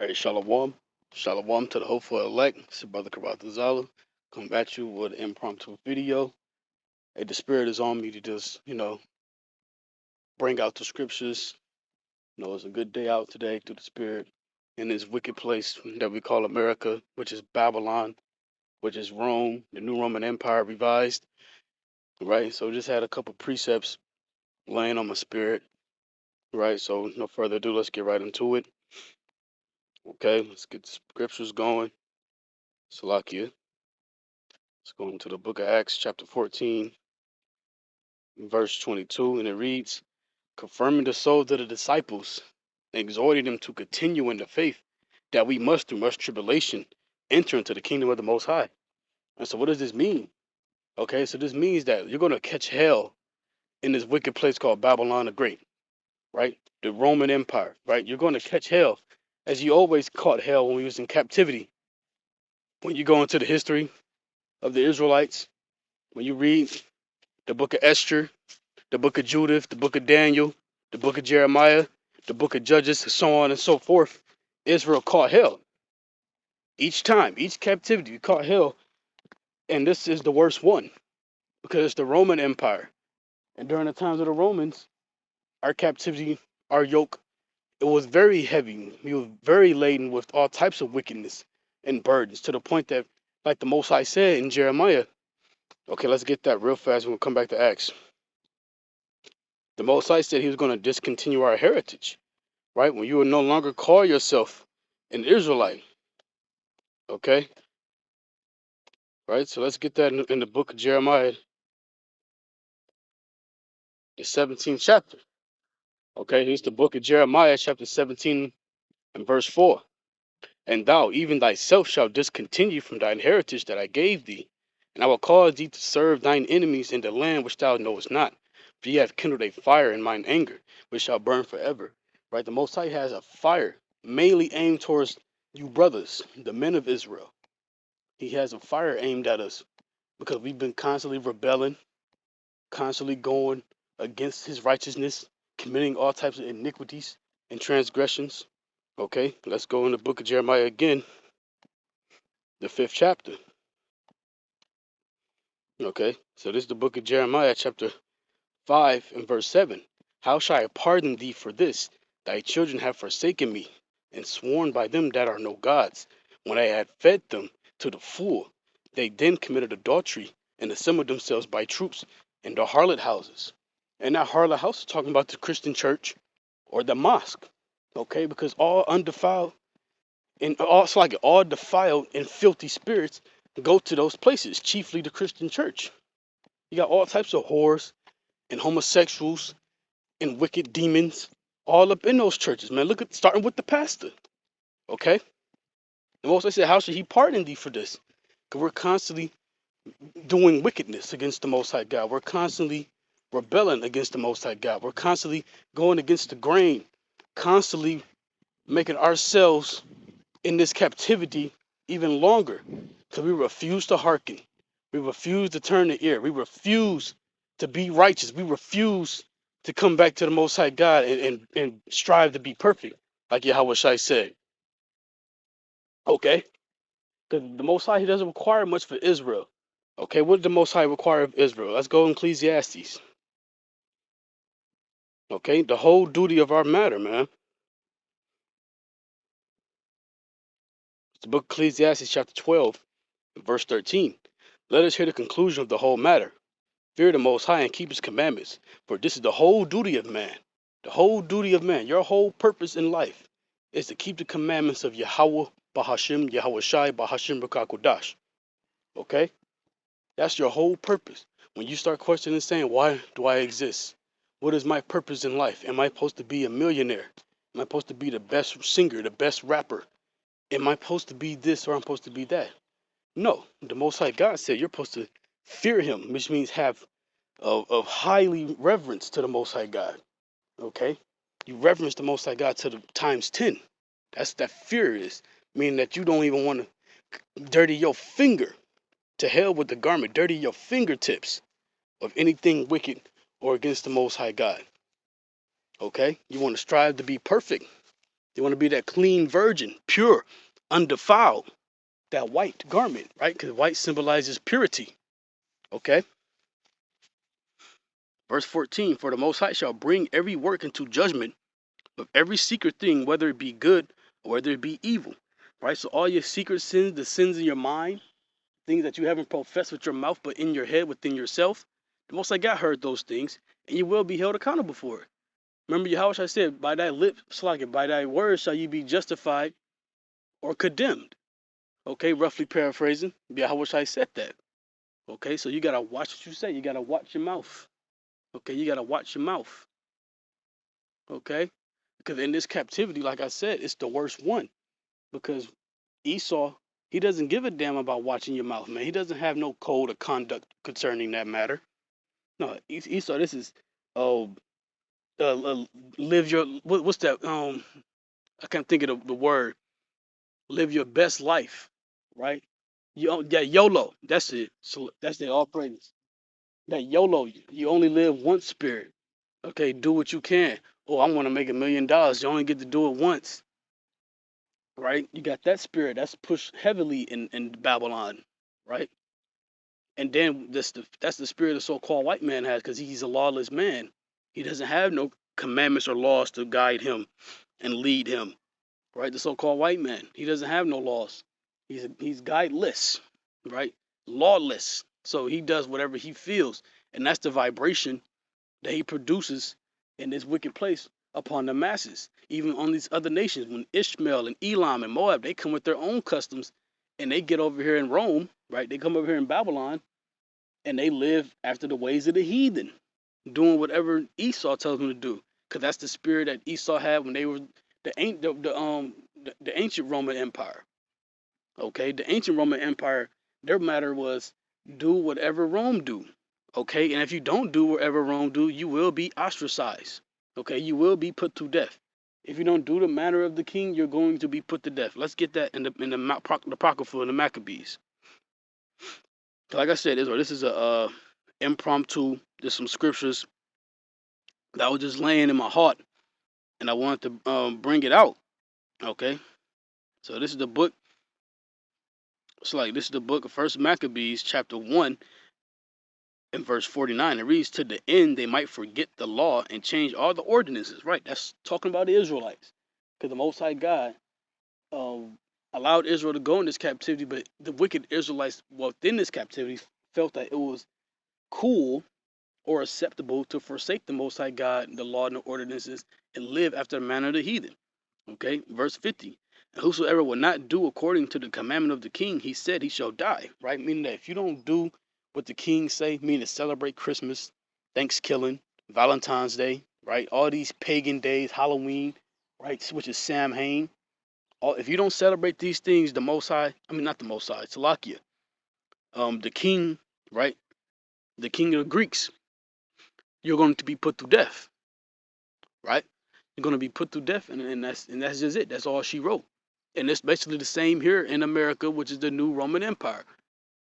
Hey, Shalom. Shalom to the hopeful elect. It's your brother Karatazala. Come at you with an impromptu video. Hey, the spirit is on me to just, bring out the scriptures. It's a good day out today through the spirit in this wicked place that we call America, which is Babylon, which is Rome, the new Roman Empire revised. Right? So just had a couple precepts laying on my spirit. Right? So no further ado, let's get right into it. Okay, let's get the scriptures going. Salakia. Let's go into the book of Acts, chapter 14. Verse 22, and it reads, confirming the souls of the disciples, exhorting them to continue in the faith, that we must, through much tribulation, enter into the kingdom of the Most High. And so, what does this mean? Okay, so this means that you're going to catch hell in this wicked place called Babylon the Great, right? The Roman Empire, right? You're going to catch hell as you always caught hell when we was in captivity. When you go into the history of the Israelites, when you read the book of Esther, the book of Judith, the book of Daniel, the book of Jeremiah, the book of Judges, so on and so forth, Israel caught hell. Each time, each captivity, we caught hell. And this is the worst one because it's the Roman Empire. And during the times of the Romans, our captivity, our yoke, it was very heavy. We were very laden with all types of wickedness and burdens to the point that, like the Most High said in Jeremiah, okay, let's get that real fast. We'll come back to Acts. The Most High said he was going to discontinue our heritage, right? When you will no longer call yourself an Israelite, okay? Right? So let's get that in the book of Jeremiah, the 17th chapter. Okay, here's the book of Jeremiah, chapter 17 and verse 4. And thou, even thyself, shalt discontinue from thine heritage that I gave thee, and I will cause thee to serve thine enemies in the land which thou knowest not. For ye have kindled a fire in mine anger, which shall burn forever. Right? The Most High has a fire mainly aimed towards you brothers, the men of Israel. He has a fire aimed at us because we've been constantly rebelling, constantly going against his righteousness, committing all types of iniquities and transgressions. Okay, let's go in the book of Jeremiah again, the 5th chapter. Okay, so this is the book of Jeremiah, chapter 5 and verse 7. How shall I pardon thee for this? Thy children have forsaken me, and sworn by them that are no gods. When I had fed them to the full, they then committed adultery and assembled themselves by troops in the harlot houses. And that harlot house is talking about the Christian church or the mosque. Okay, because all undefiled and also like all defiled and filthy spirits go to those places, chiefly the Christian church. You got all types of whores and homosexuals and wicked demons all up in those churches, man. Look at starting with the pastor. Okay? The Most High said, how should he pardon thee for this? Because we're constantly doing wickedness against the Most High God. We're constantly rebelling against the Most High God. We're constantly going against the grain, constantly making ourselves in this captivity even longer because we refuse to hearken. We refuse to turn the ear. We refuse to be righteous. We refuse to come back to the Most High God and strive to be perfect, like Yahweh Shai said. Okay? Because the Most High, he doesn't require much for Israel. Okay, what did the Most High require of Israel? Let's go in Ecclesiastes. Okay, the whole duty of our matter, man. It's the book of Ecclesiastes, chapter 12, verse 13. Let us hear the conclusion of the whole matter. Fear the Most High and keep his commandments, for this is the whole duty of man. The whole duty of man, your whole purpose in life is to keep the commandments of Yahweh, Bahashim, Yahweh Shai, Bahashim, Rakakodash. Okay? That's your whole purpose. When you start questioning and saying, why do I exist? What is my purpose in life? Am I supposed to be a millionaire? Am I supposed to be the best singer, the best rapper? Am I supposed to be this or I'm supposed to be that? No. The Most High God said you're supposed to fear him, which means have of highly reverence to the Most High God. Okay? You reverence the Most High God to the times 10. That's that fear is, meaning that you don't even want to dirty your finger. To hell with the garment, dirty your fingertips of anything wicked or against the Most High God. Okay? You want to strive to be perfect. They want to be that clean virgin, pure, undefiled, that white garment, right? Because white symbolizes purity. Okay. Verse 14, for the Most High shall bring every work into judgment of every secret thing, whether it be good or whether it be evil. Right? So all your secret sins, the sins in your mind, things that you haven't professed with your mouth, but in your head, within yourself, the Most High God heard those things, and you will be held accountable for it. Remember Yahushua said, by thy lips, by thy words shall you be justified or condemned. Okay, roughly paraphrasing, Yahushua said that. Okay, so you gotta watch what you say. You gotta watch your mouth. Okay, you gotta watch your mouth. Okay, because in this captivity, like I said, it's the worst one. Because Esau, he doesn't give a damn about watching your mouth, man. He doesn't have no code of conduct concerning that matter. No, Esau, this is, oh, live your, what's that? I can't think of the word. Live your best life, right? Yeah, YOLO. That's it. So that's the all praise. That YOLO, you only live once spirit. Okay, do what you can. Oh, I want to make $1,000,000. You only get to do it once, right? You got that spirit that's pushed heavily in Babylon, right? And then that's the spirit the so-called white man has, because he's a lawless man. He doesn't have no commandments or laws to guide him and lead him, right? The so-called white man, he doesn't have no laws. He's guideless, right? Lawless. So he does whatever he feels, and that's the vibration that he produces in this wicked place upon the masses. Even on these other nations, when Ishmael and Elam and Moab, they come with their own customs, and they get over here in Rome, right? They come over here in Babylon, and they live after the ways of the heathen, doing whatever Esau tells them to do, because that's the spirit that Esau had when they were the ancient Roman Empire. Okay, the ancient Roman Empire, their matter was do whatever Rome do. Okay, and if you don't do whatever Rome do, you will be ostracized. Okay, you will be put to death. If you don't do the manner of the king, you're going to be put to death. Let's get that in the Apocrypha and the Maccabees. Like I said, this is a impromptu. There's some scriptures that was just laying in my heart, and I wanted to bring it out. Okay, so this is the book. This is the book of First Maccabees, chapter 1, and verse 49. It reads, to the end they might forget the law and change all the ordinances. Right, that's talking about the Israelites, because the Most High God allowed Israel to go in this captivity, but the wicked Israelites within this captivity felt that it was cool or acceptable to forsake the Most High God, the law and the ordinances, and live after the manner of the heathen. Okay, verse 50. And whosoever will not do according to the commandment of the king, he said he shall die. Right, meaning that if you don't do what the king say, meaning to celebrate Christmas, Thanksgiving, Valentine's Day, right, all these pagan days, Halloween, right, which is Samhain. If you don't celebrate these things, the Most High, I mean not the Most High, Salakia, the king, right, the king of the Greeks, you're going to be put to death, right? You're going to be put to death, and that's just it. That's all she wrote. And it's basically the same here in America, which is the new Roman Empire.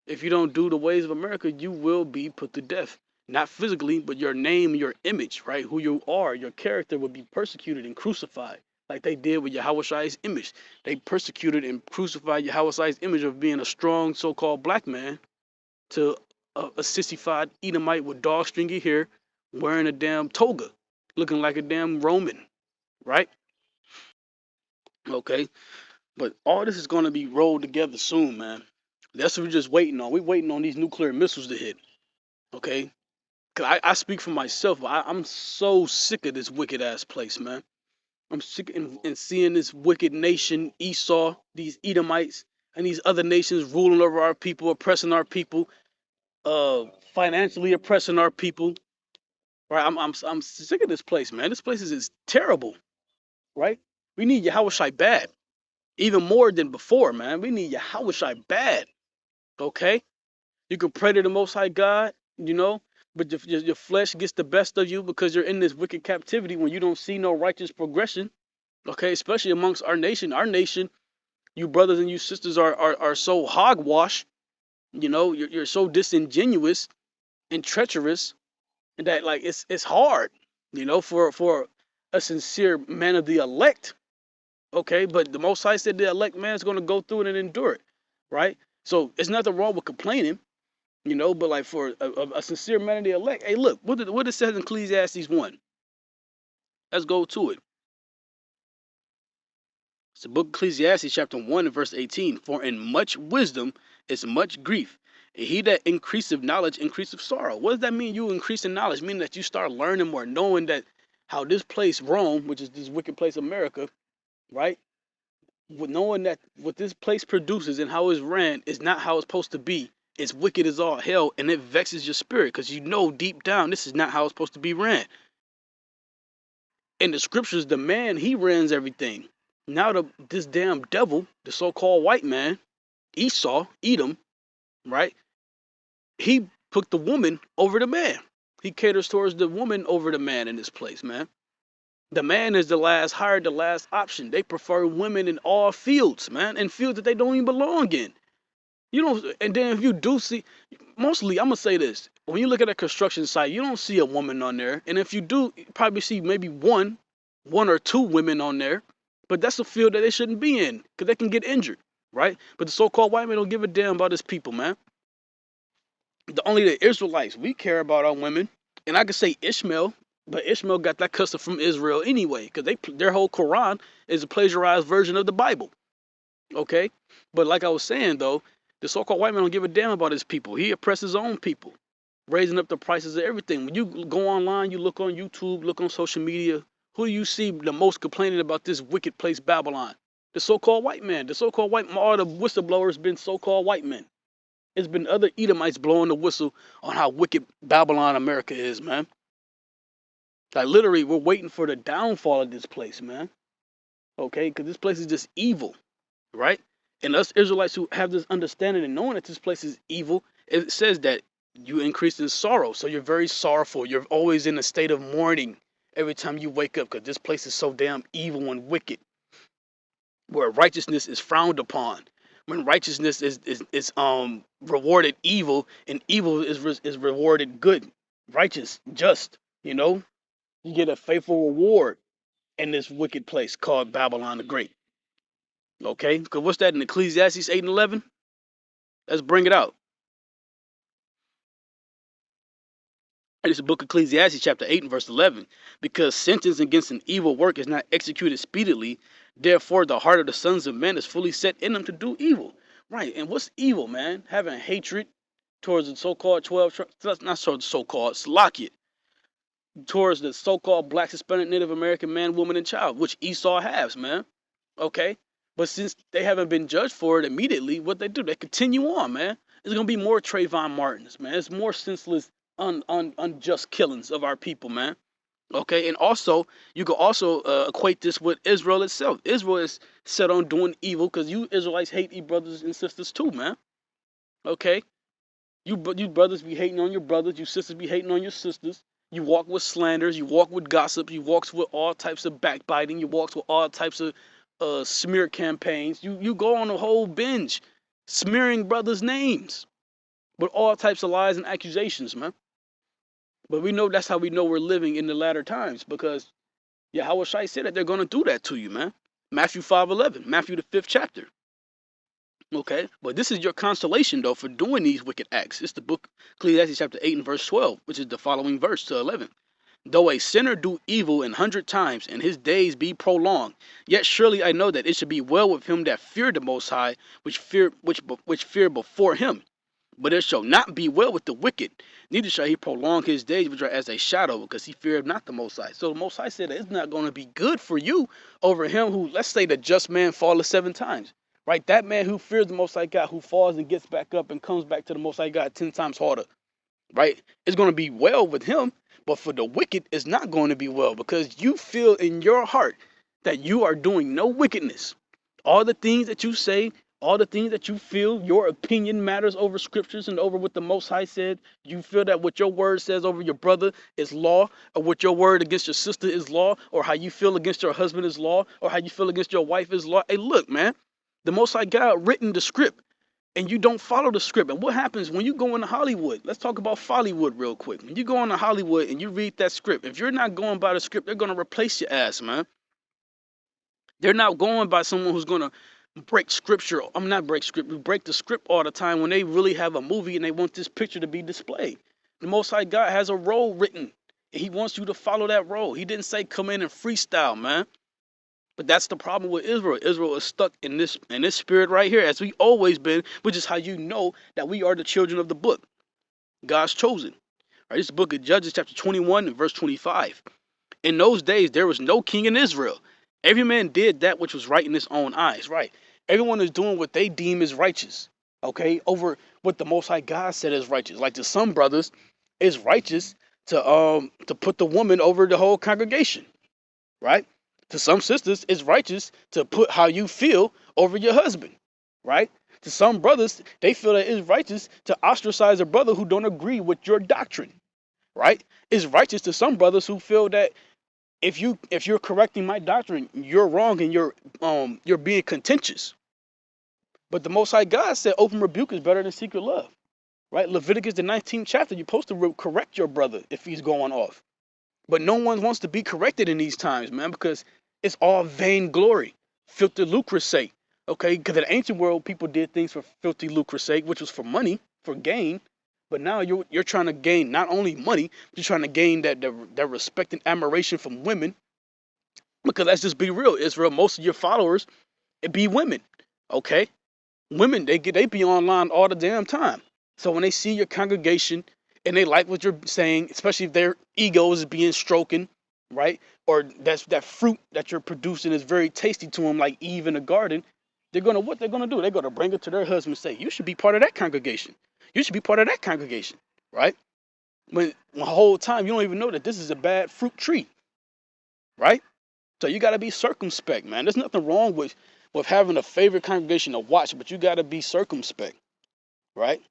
If you don't do the ways of America, you will be put to death. Not physically, but your name, your image, right? Who you are, your character will be persecuted and crucified, like they did with Yahweh's image. They persecuted and crucified Yahweh's image of being a strong so-called black man to a sissified Edomite with dog stringy hair, wearing a damn toga, looking like a damn Roman, right? Okay, but all this is going to be rolled together soon, man. That's what we're just waiting on. We're waiting on these nuclear missiles to hit, okay? Because I speak for myself. I'm so sick of this wicked ass place, man. I'm sick and seeing this wicked nation, Esau, these Edomites, and these other nations ruling over our people, oppressing our people, financially oppressing our people. Right? I'm sick of this place, man. This place is terrible, right? We need Yahweh bad, even more than before, man. We need Yahweh bad. Okay, you can pray to the Most High God, but your flesh gets the best of you because you're in this wicked captivity when you don't see no righteous progression. Okay, especially amongst our nation. Our nation, you brothers and you sisters are so hogwash. You're so disingenuous and treacherous, and that like it's hard, for a sincere man of the elect Okay, but the Most High said the elect man is going to go through it and endure it, right? So it's nothing wrong with complaining, but like for a sincere man of the elect, hey, look, what it says in Ecclesiastes 1. Let's go to it. It's the book of Ecclesiastes, chapter 1, and verse 18. For in much wisdom is much grief. And he that increaseth knowledge increaseth sorrow. What does that mean, you increase in knowledge? Meaning that you start learning more, knowing that how this place, Rome, which is this wicked place, America, right? With knowing that what this place produces and how it's ran is not how it's supposed to be. It's wicked as all hell, and it vexes your spirit because you know deep down this is not how it's supposed to be ran. In the scriptures, the man, he runs everything. Now this damn devil, the so-called white man, Esau, Edom, right? He put the woman over the man. He caters towards the woman over the man in this place, man. The man is the last hired, the last option. They prefer women in all fields, man, in fields that they don't even belong in. And then if you do see, mostly, I'm gonna say this: when you look at a construction site, you don't see a woman on there, and if you do, you probably see maybe one or two women on there. But that's a field that they shouldn't be in, because they can get injured, right? But the so-called white man don't give a damn about his people, man. Only the Israelites, we care about our women. And I could say Ishmael, but Ishmael got that custom from Israel anyway, because their whole Quran is a plagiarized version of the Bible. Okay? But like I was saying, though, the so-called white man don't give a damn about his people. He oppresses his own people, raising up the prices of everything. When you go online, you look on YouTube, look on social media, who do you see the most complaining about this wicked place, Babylon? The so-called white man. The so-called white, all the whistleblowers been so-called white men. It's been other Edomites blowing the whistle on how wicked Babylon America is, man. Like literally, we're waiting for the downfall of this place, man. Okay, because this place is just evil, right? And us Israelites who have this understanding and knowing that this place is evil, it says that you increase in sorrow. So you're very sorrowful. You're always in a state of mourning every time you wake up because this place is so damn evil and wicked, where righteousness is frowned upon. When righteousness is rewarded evil, and evil is rewarded good, righteous, just, you get a faithful reward in this wicked place called Babylon the Great. Okay, because what's that in Ecclesiastes 8 and 11? Let's bring it out. It's the book of Ecclesiastes chapter 8 and verse 11. Because sentence against an evil work is not executed speedily, therefore the heart of the sons of men is fully set in them to do evil. Right, and what's evil, man? Having hatred towards the so-called 12, not so-called, Salakia, towards the so-called black, Hispanic, Native American man, woman, and child, which Esau has, man. Okay? But since they haven't been judged for it immediately, what they do, they continue on, man. There's going to be more Trayvon Martins, man. It's more senseless, unjust killings of our people, man. Okay? And also, you could also equate this with Israel itself. Israel is set on doing evil because you Israelites hate your brothers and sisters too, man. Okay? You brothers be hating on your brothers. You sisters be hating on your sisters. You walk with slanders. You walk with gossip. You walk with all types of backbiting. You walk with all types of smear campaigns. You go on a whole binge smearing brothers' names with all types of lies and accusations, man. But we know that's how we know we're living in the latter times, because Yahweh Shai said that they're going to do that to you, man. Matthew 5:11, Matthew the 5th chapter. Okay, but this is your consolation, though, for doing these wicked acts. It's the book Ecclesiastes chapter 8 and verse 12, which is the following verse to 11. Though a sinner do evil 100 times, and his days be prolonged, yet surely I know that it should be well with him that fear the Most High, which fear before him. But it shall not be well with the wicked, neither shall he prolong his days, which are as a shadow, because he feared not the Most High. So the Most High said that it's not going to be good for you over him who, let's say, the just man falleth 7 times. Right, that man who fears the Most High God, who falls and gets back up and comes back to the Most High God 10 times harder, right? It's going to be well with him, but for the wicked, it's not going to be well, because you feel in your heart that you are doing no wickedness. All the things that you say, all the things that you feel, your opinion matters over scriptures and over what the Most High said. You feel that what your word says over your brother is law, or what your word against your sister is law, or how you feel against your husband is law, or how you feel against your wife is law. Hey, look, man. The Most High God written the script, and you don't follow the script. And what happens when you go into Hollywood? Let's talk about Follywood real quick. When you go into Hollywood and you read that script, if you're not going by the script, they're going to replace your ass, man. They're not going by someone who's going to break scripture. I'm not break script. Break the script all the time when they really have a movie and they want this picture to be displayed. The Most High God has a role written. He wants you to follow that role. He didn't say come in and freestyle, man. But that's the problem with Israel. Israel is stuck in this spirit right here, as we always been, which is how you know that we are the children of the book, God's chosen. Right? This is the book of Judges, chapter 21 and verse 25. In those days, there was no king in Israel. Every man did that which was right in his own eyes. Right? Everyone is doing what they deem is righteous. Okay, over what the Most High God said is righteous. Like to some brothers, it's righteous to put the woman over the whole congregation. Right? To some sisters, it's righteous to put how you feel over your husband, right? To some brothers, they feel that it's righteous to ostracize a brother who don't agree with your doctrine, right? It's righteous to some brothers who feel that if you're correcting my doctrine, you're wrong and you're being contentious. But the Most High God said open rebuke is better than secret love, right? Leviticus the 19th chapter, you're supposed to correct your brother if he's going off. But no one wants to be corrected in these times, man, because it's all vainglory, filthy lucre's sake. Okay, because in the ancient world, people did things for filthy lucre's sake, which was for money, for gain. But now you're trying to gain not only money, but you're trying to gain that respect and admiration from women. Because let's just be real, Israel, most of your followers, it be women. Okay, women they be online all the damn time. So when they see your congregation and they like what you're saying, especially if their ego is being stroken, right? Or that fruit that you're producing is very tasty to them, like Eve in the garden. What they're gonna do? They're gonna bring it to their husband and say, "You should be part of that congregation. You should be part of that congregation," right? When the whole time you don't even know that this is a bad fruit tree, right? So you gotta be circumspect, man. There's nothing wrong with having a favorite congregation to watch, but you gotta be circumspect, right?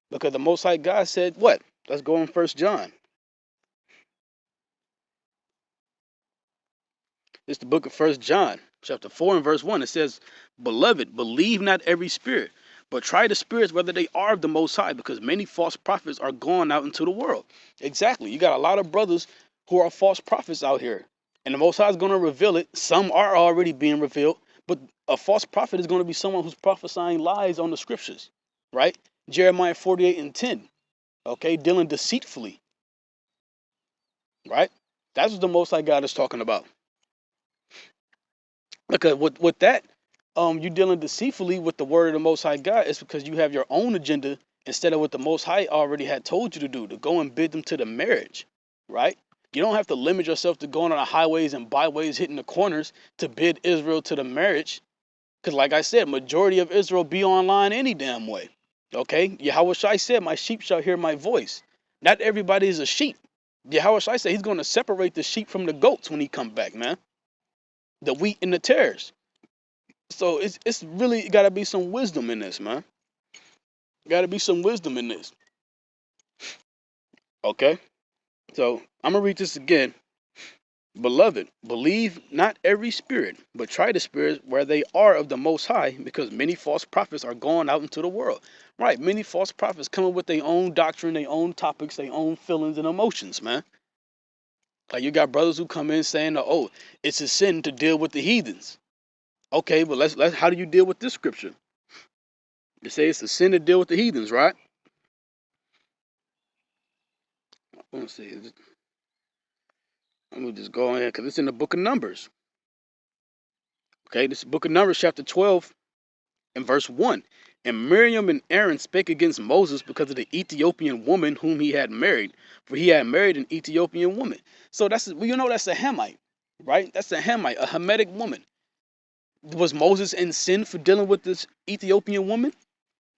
Because the Most High God said, "What?" Let's go in 1 John. It's the book of 1 John, chapter 4 and verse 1. It says, "Beloved, believe not every spirit, but try the spirits whether they are of the Most High, because many false prophets are gone out into the world." Exactly. You got a lot of brothers who are false prophets out here. And the Most High is going to reveal it. Some are already being revealed. But a false prophet is going to be someone who's prophesying lies on the scriptures. Right? Jeremiah 48 and 10. Okay? Dealing deceitfully. Right? That's what the Most High God is talking about. Because with that, you're dealing deceitfully with the word of the Most High God. It's because you have your own agenda instead of what the Most High already had told you to do, to go and bid them to the marriage, right? You don't have to limit yourself to going on the highways and byways, hitting the corners to bid Israel to the marriage. Because like I said, majority of Israel be online any damn way, okay? Yahweh Shai said, "My sheep shall hear my voice." Not everybody is a sheep. Yahweh Shai said he's going to separate the sheep from the goats when he come back, man. The wheat and the tares. So it's really got to be some wisdom in this, man. Got to be some wisdom in this. Okay? So I'm going to read this again. "Beloved, believe not every spirit, but try the spirits where they are of the Most High, because many false prophets are going out into the world." Right? Many false prophets coming with their own doctrine, their own topics, their own feelings and emotions, man. Like you got brothers who come in saying, "Oh, it's a sin to deal with the heathens." Okay, but let's how do you deal with this scripture? They say it's a sin to deal with the heathens, right? Let's see. I'm gonna just go ahead because it's in the book of Numbers. Okay, this is book of Numbers, chapter 12, and verse 1. "And Miriam and Aaron spake against Moses because of the Ethiopian woman whom he had married, for he had married an Ethiopian woman." So that's that's a Hamite, right? That's a Hamite, a Hamitic woman. Was Moses in sin for dealing with this Ethiopian woman?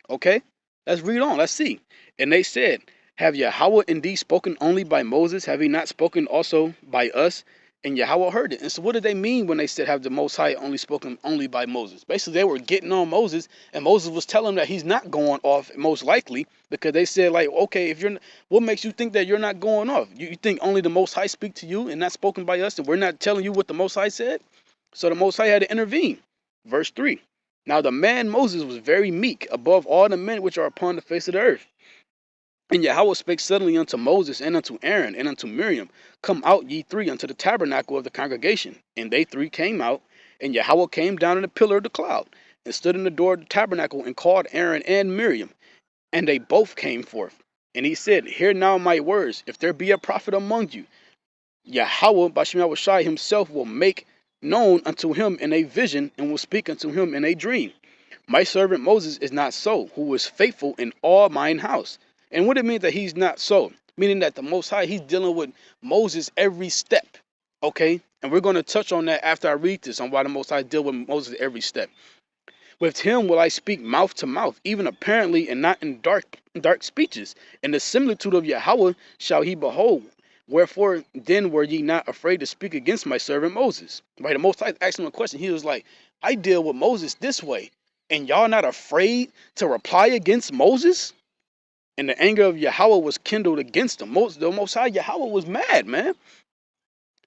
Okay, let's read on. Let's see. "And they said, Have Yahweh indeed spoken only by Moses? Have he not spoken also by us?" And Yahweh heard it. And so what did they mean when they said, "Have the Most High only spoken only by Moses"? Basically, they were getting on Moses, and Moses was telling them that he's not going off, most likely, because they said, like, okay, what makes you think that you're not going off? You think only the Most High speak to you and not spoken by us, and we're not telling you what the Most High said? So the Most High had to intervene. Verse 3. "Now the man Moses was very meek above all the men which are upon the face of the earth. And Yahweh spake suddenly unto Moses and unto Aaron and unto Miriam, Come out ye three unto the tabernacle of the congregation. And they three came out, And Yahweh came down in a pillar of the cloud and stood in the door of the tabernacle and called Aaron and Miriam. And they both came forth. And he said, Hear now my words. If there be a prophet among you, Yahweh Bashem Yahushai himself will make known unto him in a vision and will speak unto him in a dream. My servant Moses is not so, who is faithful in all mine house. And what it means that he's not so, meaning that the Most High, he's dealing with Moses every step. Okay? And we're going to touch on that after I read this, on why the Most High deal with Moses every step. With him will I speak mouth to mouth, even apparently and not in dark speeches. And the similitude of Yahweh shall he behold. Wherefore then were ye not afraid to speak against my servant Moses? Right? The Most High asked him a question. He was like, I deal with Moses this way, and y'all not afraid to reply against Moses? And the anger of Yahweh was kindled against him. The Most High Yahweh was mad, man.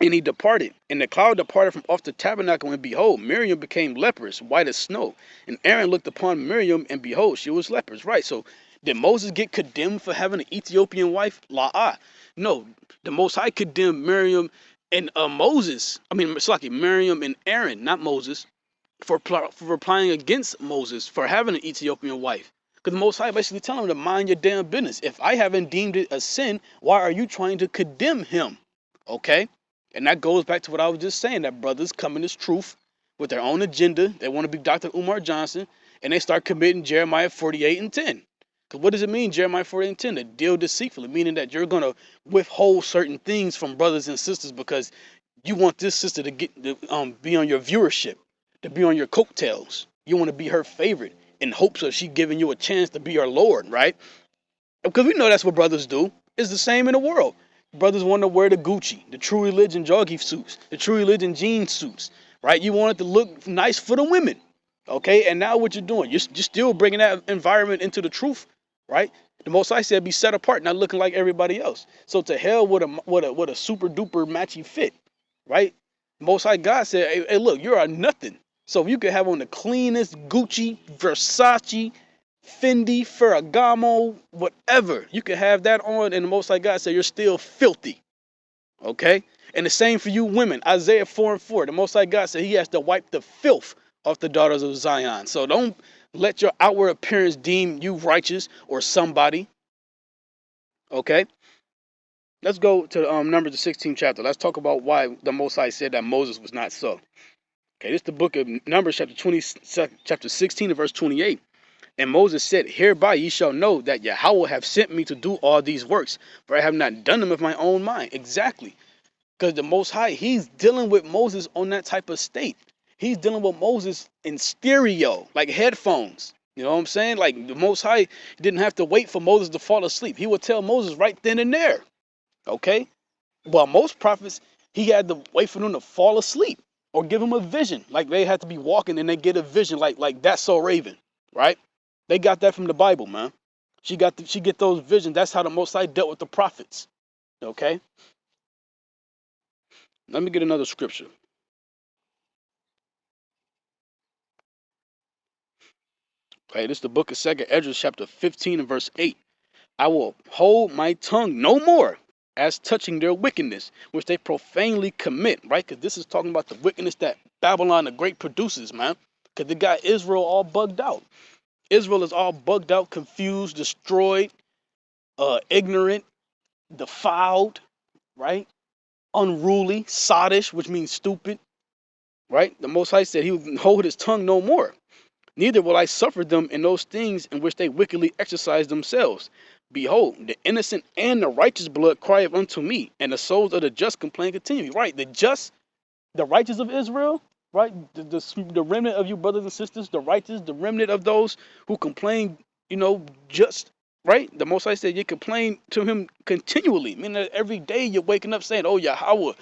And he departed, and the cloud departed from off the tabernacle, and behold, Miriam became leprous, white as snow. And Aaron looked upon Miriam, and behold, she was leprous. Right, so did Moses get condemned for having an Ethiopian wife? La-ah. No, the Most High condemned Miriam and Miriam and Aaron, not Moses, for replying against Moses for having an Ethiopian wife. Because the Most High basically telling him to mind your damn business. If I haven't deemed it a sin, why are you trying to condemn him? Okay? And that goes back to what I was just saying, that brothers come in this truth with their own agenda. They want to be Dr. Umar Johnson, and they start committing Jeremiah 48:10. Because what does it mean, Jeremiah 48:10? To deal deceitfully, meaning that you're going to withhold certain things from brothers and sisters because you want this sister to be on your viewership, to be on your coattails. You want to be her favorite in hopes of she giving you a chance to be her Lord, right? Because we know that's what brothers do. It's the same in the world. Brothers want to wear the Gucci, the True Religion jogging suits, the True Religion jean suits, right? You want it to look nice for the women, okay? And now what you're doing, you're still bringing that environment into the truth, right? The Most High said be set apart, not looking like everybody else. So to hell with a super duper matchy fit, right? The Most High God said, hey, look, you're a nothing. So if you could have on the cleanest Gucci, Versace, Fendi, Ferragamo, whatever, you can have that on, and the Most High God said you're still filthy. Okay? And the same for you women. Isaiah 4:4. The Most High God said he has to wipe the filth off the daughters of Zion. So don't let your outward appearance deem you righteous or somebody. Okay? Let's go to Numbers the 16th chapter. Let's talk about why the Most High said that Moses was not so. Okay, this is the book of Numbers, chapter 16 and verse 28. And Moses said, Hereby ye shall know that Yahweh have sent me to do all these works, for I have not done them of my own mind. Exactly. Because the Most High, he's dealing with Moses on that type of state. He's dealing with Moses in stereo, like headphones. You know what I'm saying? Like the Most High didn't have to wait for Moses to fall asleep. He would tell Moses right then and there. Okay? Well, most prophets, he had to wait for them to fall asleep or give him a vision. Like they had to be walking and they get a vision like that's so Raven, right? They got that from the Bible, man. She get those visions. That's how the Most High dealt with the prophets. Okay? Let me get another scripture. Okay, this is the book of 2nd Esdras, chapter 15 and verse 8. I will hold my tongue no more as touching their wickedness, which they profanely commit, right? Because this is talking about the wickedness that Babylon the Great produces, man. Because they got Israel all bugged out. Israel is all bugged out, confused, destroyed, ignorant, defiled, right? Unruly, sottish, which means stupid, right? The Most High said he would hold his tongue no more. Neither will I suffer them in those things in which they wickedly exercise themselves. Behold, the innocent and the righteous blood crieth unto me, and the souls of the just complain continually. Right, the just, the righteous of Israel, right? The remnant of you brothers and sisters, the righteous, the remnant of those who complain, just, right? The Most High said you complain to him continually, meaning that every day you're waking up saying, oh, Yahweh,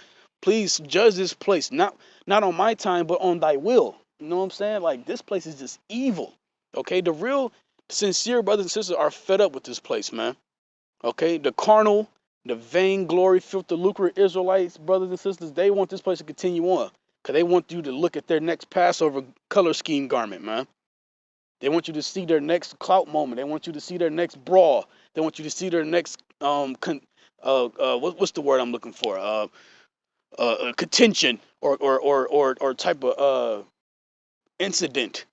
please judge this place, not on my time, but on thy will. You know what I'm saying? Like, this place is just evil, okay? The real sincere brothers and sisters are fed up with this place, man, okay? The carnal, the vainglory, filthy, lucrative Israelites, brothers and sisters, they want this place to continue on because they want you to look at their next Passover color scheme garment, man. They want you to see their next clout moment. They want you to see their next brawl. They want you to see their next, what's the word I'm looking for? contention or type of incident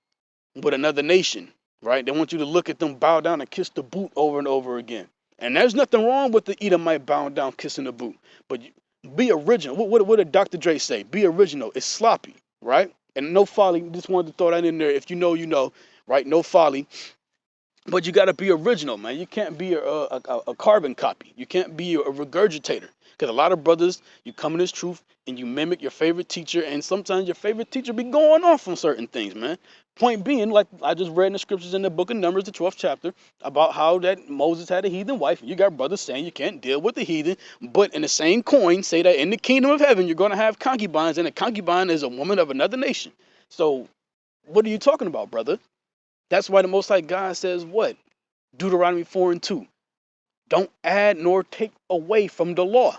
with another nation, right? They want you to look at them bow down and kiss the boot over and over again. And there's nothing wrong with the Edomite bowing down, kissing the boot. But be original. What did Dr. Dre say? Be original. It's sloppy, right? And no folly. Just wanted to throw that in there. If you know, you know, right? No folly. But you got to be original, man. You can't be a carbon copy. You can't be a regurgitator. Because a lot of brothers, you come in this truth and you mimic your favorite teacher, and sometimes your favorite teacher be going off on certain things, man. Point being, like I just read in the scriptures in the book of Numbers, the 12th chapter, about how that Moses had a heathen wife. You got brothers saying you can't deal with the heathen, but in the same coin, say that in the kingdom of heaven, you're going to have concubines, and a concubine is a woman of another nation. So what are you talking about, brother? That's why the Most High God says what? Deuteronomy 4 and 2. Don't add nor take away from the law.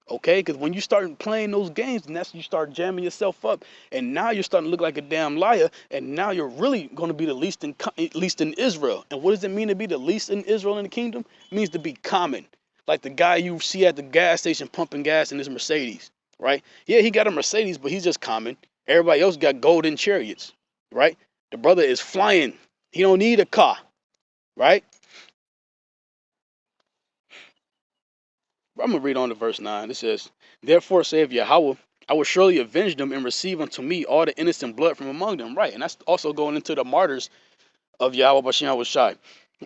Okay? Because when you start playing those games, and that's when you start jamming yourself up. And now you're starting to look like a damn liar. And now you're really going to be the least in Israel. And what does it mean to be the least in Israel in the kingdom? It means to be common. Like the guy you see at the gas station pumping gas in his Mercedes. Right? Yeah, he got a Mercedes, but he's just common. Everybody else got golden chariots. Right? The brother is flying. He don't need a car, right? I'm going to read on to verse 9. It says, therefore saith Yahweh, I will surely avenge them and receive unto me all the innocent blood from among them. Right, and that's also going into the martyrs of Yahweh Bashem Shai,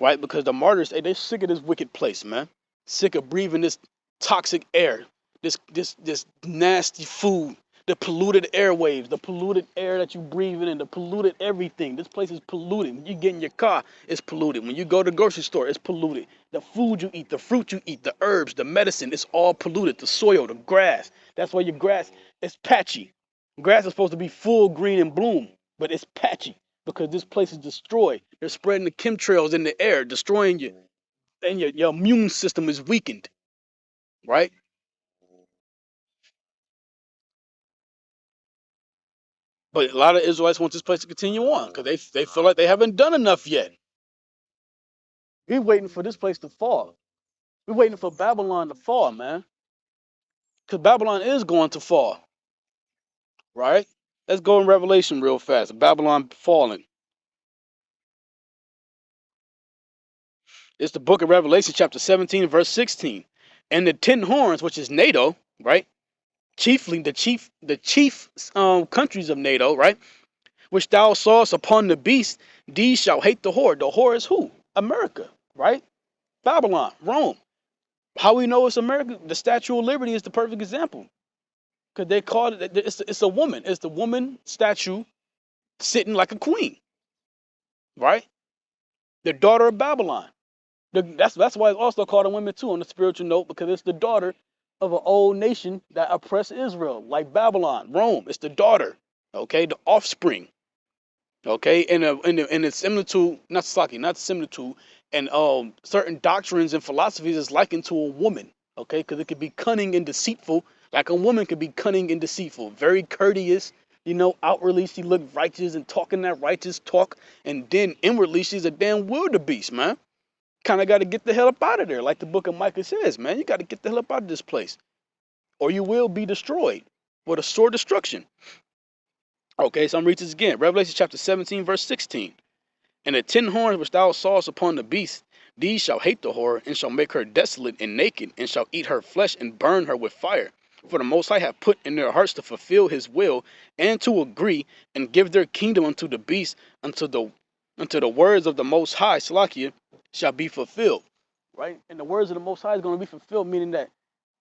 right? Because the martyrs, they sick of this wicked place, man. Sick of breathing this toxic air, this nasty food, the polluted airwaves, the polluted air that you breathe in, the polluted everything. This place is polluted. When you get in your car, it's polluted. When you go to the grocery store, it's polluted. The food you eat, the fruit you eat, the herbs, the medicine, it's all polluted. The soil, the grass. That's why your grass is patchy. Grass is supposed to be full green and bloom, but it's patchy because this place is destroyed. They're spreading the chemtrails in the air, destroying you, and your immune system is weakened, right? But a lot of Israelites want this place to continue on because they feel like they haven't done enough yet. We're waiting for this place to fall. We're waiting for Babylon to fall, man. Because Babylon is going to fall, right? Let's go in Revelation real fast. Babylon falling. It's the book of Revelation, chapter 17, verse 16. And the 10 horns, which is NATO, right? Chiefly the chief countries of NATO, right? Which thou sawest upon the beast, these shall hate the whore. The whore is who? America, right? Babylon, Rome. How we know it's America? The Statue of Liberty is the perfect example. Because they called it, it's a woman. It's the woman statue sitting like a queen, right? The daughter of Babylon. That's why it's also called a woman too on the spiritual note, because it's the daughter of an old nation that oppressed Israel, like Babylon, Rome. It's the daughter, okay, the offspring, okay, and it's similar to not similar to, and certain doctrines and philosophies is likened to a woman, okay, because it could be cunning and deceitful, like a woman could be cunning and deceitful, very courteous. Outwardly she looked righteous and talking that righteous talk, and then inwardly she's a damn wildebeest, man. Kind of got to get the hell up out of there, like the book of Micah says, man. You got to get the hell up out of this place, or you will be destroyed with a sore destruction. Okay, so I'm reading this again. Revelation chapter 17, verse 16. And the 10 horns which thou sawest upon the beast, these shall hate the whore, and shall make her desolate and naked, and shall eat her flesh and burn her with fire. For the Most High hath put in their hearts to fulfill his will, and to agree, and give their kingdom unto the beast, unto the words of the Most High, Salakia, shall be fulfilled. Right? And the words of the Most High is going to be fulfilled, meaning that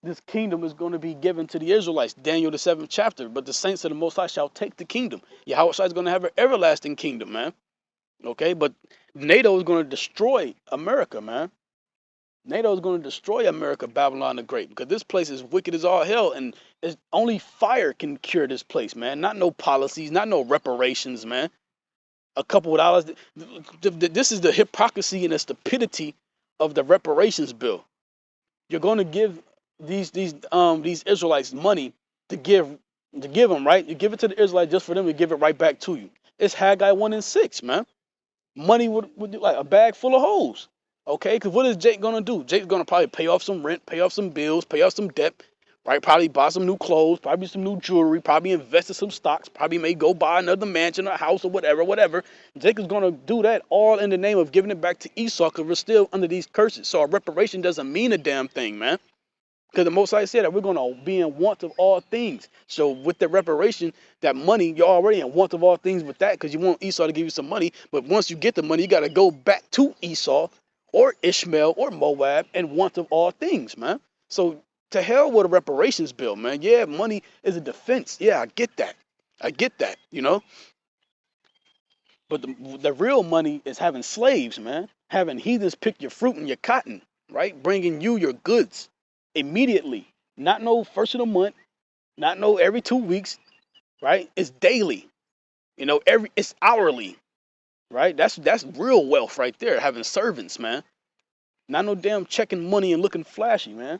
this kingdom is going to be given to the Israelites. Daniel, the 7th chapter. But the saints of the Most High shall take the kingdom. Yahweh is going to have an everlasting kingdom, man. Okay? But NATO is going to destroy America, man. NATO is going to destroy America, Babylon the Great, because this place is wicked as all hell, and only fire can cure this place, man. Not no policies, not no reparations, man. A couple of dollars. This is the hypocrisy and the stupidity of the reparations bill. You're going to give these Israelites money to give them, right? You give it to the Israelites just for them to give it right back to you. It's Haggai 1 and 6, man. Money would like a bag full of holes. Okay, because what is Jake gonna do? Jake's gonna probably pay off some rent, pay off some bills, pay off some debt, right? Probably buy some new clothes, probably some new jewelry, probably invest in some stocks, probably may go buy another mansion or house or whatever. Jacob's gonna do that all in the name of giving it back to Esau because we're still under these curses. So a reparation doesn't mean a damn thing, man. Because the Most High said that we're gonna be in want of all things. So with the reparation, that money, you're already in want of all things with that because you want Esau to give you some money. But once you get the money, you gotta go back to Esau or Ishmael or Moab and want of all things, man. So to hell with a reparations bill, man. Yeah, money is a defense. Yeah, I get that. I get that, you know. But the real money is having slaves, man. Having heathens pick your fruit and your cotton, right? Bringing you your goods immediately. Not no first of the month, not no every 2 weeks, right? It's daily. You know, it's hourly, right? That's real wealth right there. Having servants, man. Not no damn checking money and looking flashy, man.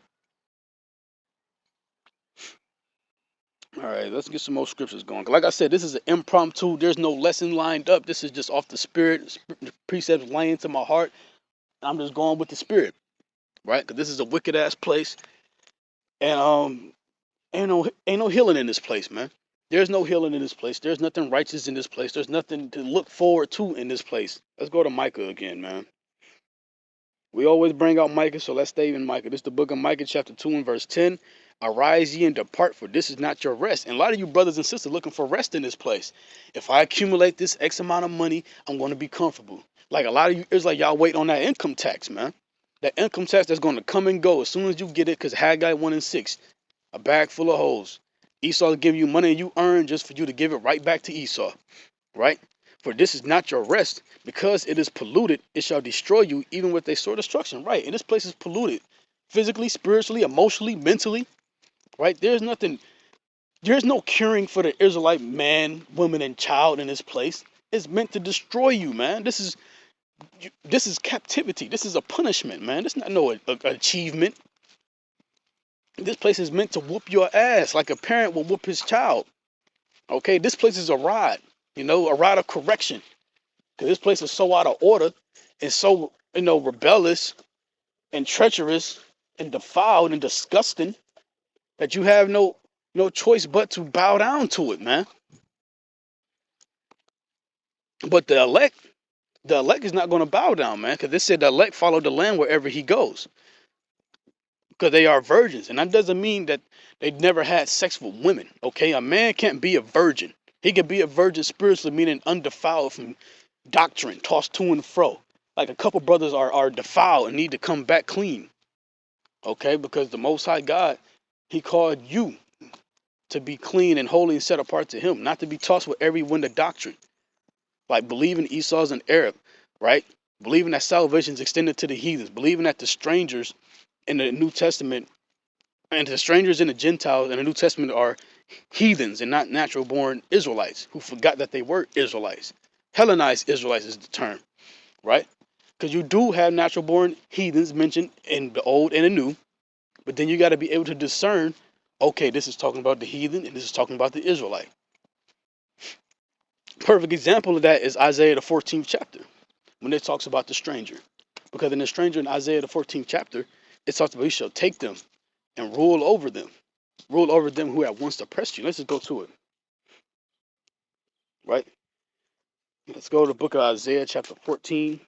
All right, let's get some more scriptures going. Like I said, this is an impromptu. There's no lesson lined up. This is just off the spirit, precepts laying to my heart. I'm just going with the spirit, right? Because this is a wicked ass place, and ain't no healing in this place, man. There's no healing in this place. There's nothing righteous in this place. There's nothing to look forward to in this place. Let's go to Micah again, man. We always bring out Micah, so let's stay in Micah. This is the book of Micah, chapter 2 and verse 10. Arise ye and depart, for this is not your rest. And a lot of you brothers and sisters looking for rest in this place. If I accumulate this X amount of money, I'm going to be comfortable. Like a lot of you, it's like y'all wait on that income tax, man. That income tax that's going to come and go as soon as you get it, because Haggai 1 and 6, a bag full of holes. Esau will give you money you earn just for you to give it right back to Esau, right? For this is not your rest, because it is polluted, it shall destroy you, even with a sore destruction, right? And this place is polluted, physically, spiritually, emotionally, mentally, right? There's no curing for the Israelite man, woman, and child in this place. It's meant to destroy you, man. This is captivity. This is a punishment, man. This is not no achievement. This place is meant to whoop your ass like a parent will whoop his child. Okay, this place is a rod, a rod of correction. Because this place is so out of order and so, rebellious and treacherous and defiled and disgusting that you have no choice but to bow down to it, man. But the elect is not going to bow down, man, because they said the elect follow the Lamb wherever he goes, because they are virgins. And that doesn't mean that they never had sex with women, okay? A man can't be a virgin. He can be a virgin spiritually, meaning undefiled from doctrine, tossed to and fro. Like a couple brothers are defiled and need to come back clean, okay? Because the Most High God, he called you to be clean and holy and set apart to him, not to be tossed with every wind of doctrine. Like believing Esau's an Arab, right? Believing that salvation is extended to the heathens, believing that the strangers in the New Testament and the strangers in the Gentiles in the New Testament are heathens and not natural born Israelites who forgot that they were Israelites. Hellenized Israelites is the term, right? Because you do have natural born heathens mentioned in the Old and the New, but then you got to be able to discern, okay, this is talking about the heathen and this is talking about the Israelite. Perfect example of that is Isaiah the 14th chapter, when it talks about the stranger. Because in the stranger in Isaiah the 14th chapter, it talks about you shall take them and rule over them who have once oppressed you. Let's just go to it, right? Let's go to the book of Isaiah chapter 14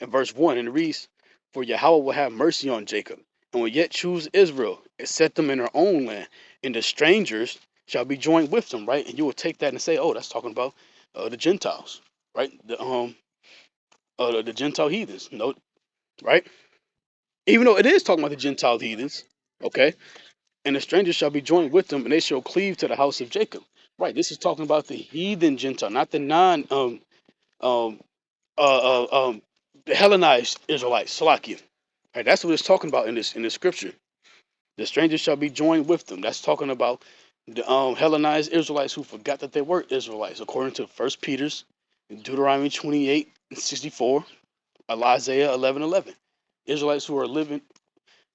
and verse 1, and it reads, for Yahweh will have mercy on Jacob, and will yet choose Israel, and set them in their own land, and the strangers shall be joined with them, right? And you will take that and say, oh, that's talking about the Gentiles, right? The Gentile heathens, no, right? Even though it is talking about the Gentile heathens, okay? And the strangers shall be joined with them, and they shall cleave to the house of Jacob. Right, this is talking about the heathen Gentile, not the the Hellenized Israelites, Salakia. Right, that's what it's talking about in this scripture. The strangers shall be joined with them. That's talking about the Hellenized Israelites who forgot that they were Israelites, according to 1 Peter's, Deuteronomy 28 and 64, Isaiah 11:11. Israelites who are living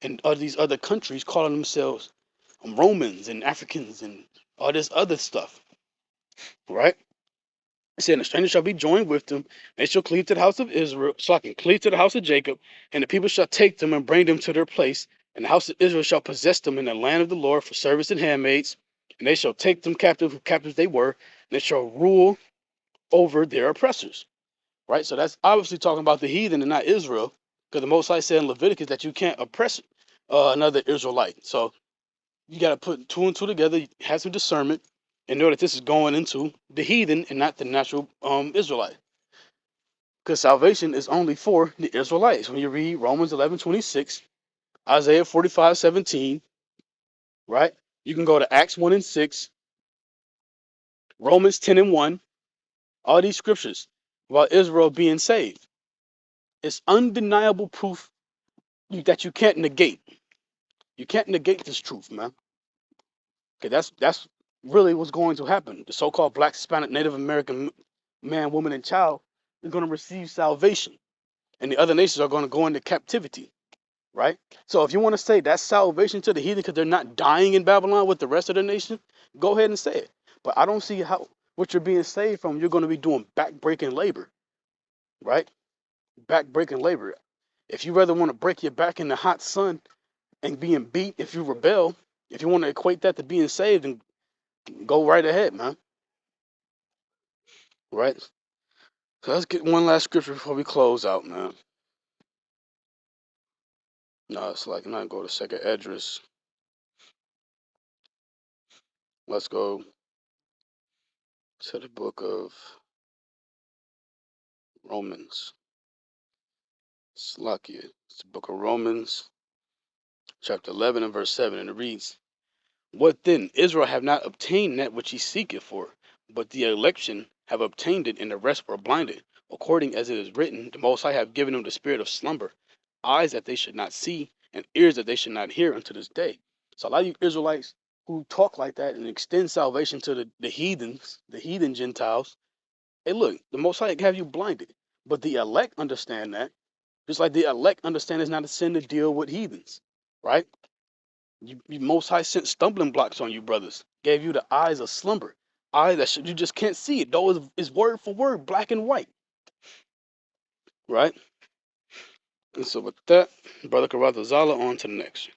in these other countries calling themselves Romans and Africans and all this other stuff, right? It said, the stranger shall be joined with them, they shall cleave to the house of Israel, so I can cleave to the house of Jacob, and the people shall take them and bring them to their place, And the house of Israel shall possess them in the land of the Lord for servants and handmaids, and they shall take them captive, who captives they were, and they shall rule over their oppressors. Right? So that's obviously talking about the heathen and not Israel, because the Most High said in Leviticus that you can't oppress another Israelite. So you got to put two and two together, have some discernment, and know that this is going into the heathen and not the natural Israelite. Because salvation is only for the Israelites. When you read Romans 11:26, Isaiah 45:17, right? You can go to Acts 1 and 6, Romans 10 and 1, all these scriptures about Israel being saved. It's undeniable proof that you can't negate. You can't negate this truth, man. Okay, that's really what's going to happen. The so-called Black, Hispanic, Native American man, woman, and child is going to receive salvation, and the other nations are going to go into captivity, right? So if you want to say that's salvation to the heathen because they're not dying in Babylon with the rest of the nation, go ahead and say it. But I don't see how what you're being saved from. You're going to be doing back-breaking labor, right? Back-breaking labor. If you rather want to break your back in the hot sun and being beat if you rebel, if you want to equate that to being saved, then go right ahead, man. Right? So let's get one last scripture before we close out, man. No, it's like not go to second Esdras. Let's go to the book of Romans. Slakia. It's the book of Romans, chapter 11 and verse 7, and it reads, "What then? Israel have not obtained that which he seeketh for, but the election have obtained it, and the rest were blinded. According as it is written, the Most High have given them the spirit of slumber, eyes that they should not see, and ears that they should not hear unto this day." So a lot of you Israelites who talk like that and extend salvation to the heathens, the heathen Gentiles, hey, look, the Most High have you blinded. But the elect understand that, just like the elect understand it's not a sin to deal with heathens, right? You Most High sent stumbling blocks on you, brothers. Gave you the eyes of slumber, eyes that you just can't see it. Though it's word for word, black and white, right? And so with that, brother Karatha Zala, on to the next.